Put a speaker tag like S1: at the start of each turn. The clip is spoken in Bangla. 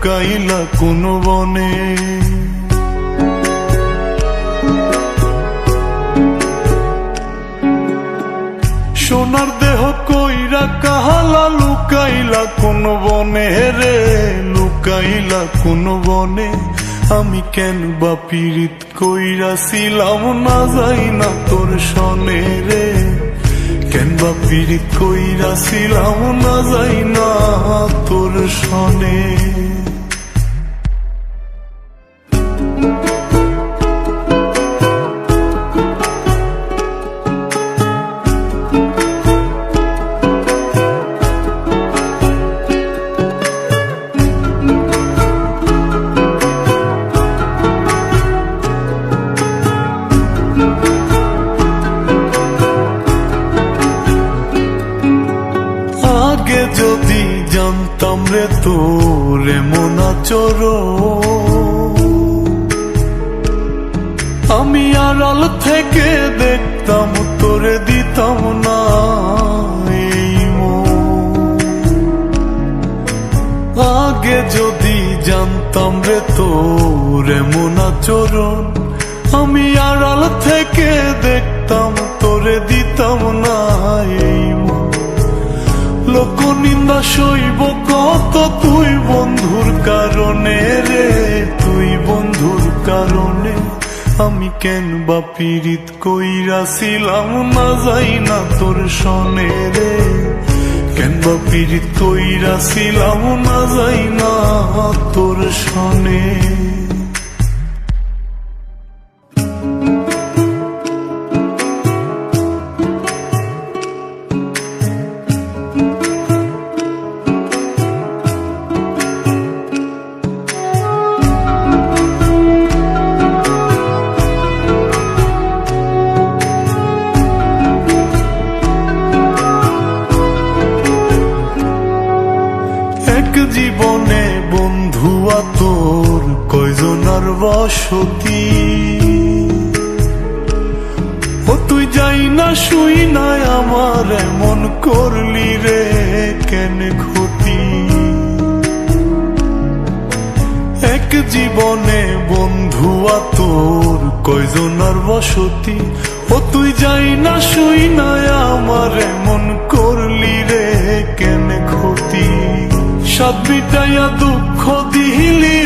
S1: লুকাইলা কোন বনে। সোনার দেহ কইরা কাহালা লুকাইলা কোন বনে রে, লুকাইলা কোন বনে। আমি কেন বা পীড়িত কইরাছিলাম না যাই না তোর সনে রে, কেন বা পীড়িত কইরাছিলাম না যাই না তোর সনে। আগে যদি জানতাম রে তোর এমন আচরণ, আমি আড়াল থেকে দেখতাম তোরে দিতাম না এই মন। আগে যদি জানতাম রে তোর এমন আচরণ, আমি আড়াল থেকে দেখতাম তোরে দিতাম না এই মন। লোক নিন্দা সইব কত তুই বন্ধুর কারণে রে, তুই বন্ধুর কারণে। আমি কেন বা পীড়িত কইরাছিলাম না যাই না তোর সনে রে, কেন বা পীড়িত কইরাছিলাম না যাই না তোর সনে। জীবনে বন্ধুয়া তোর কয়জনার বসতি, ও তুই যাই না শুই নাই আমার এমন করলি রে কেন ক্ষতি। এক জীবনে বন্ধুয়া তোর কয়জনার বসতি, ও তুই যাই না শুই নাই আমার এমন করলি রে কেন ক্ষতি। সাত বিটাইয়া দুঃখ দিলি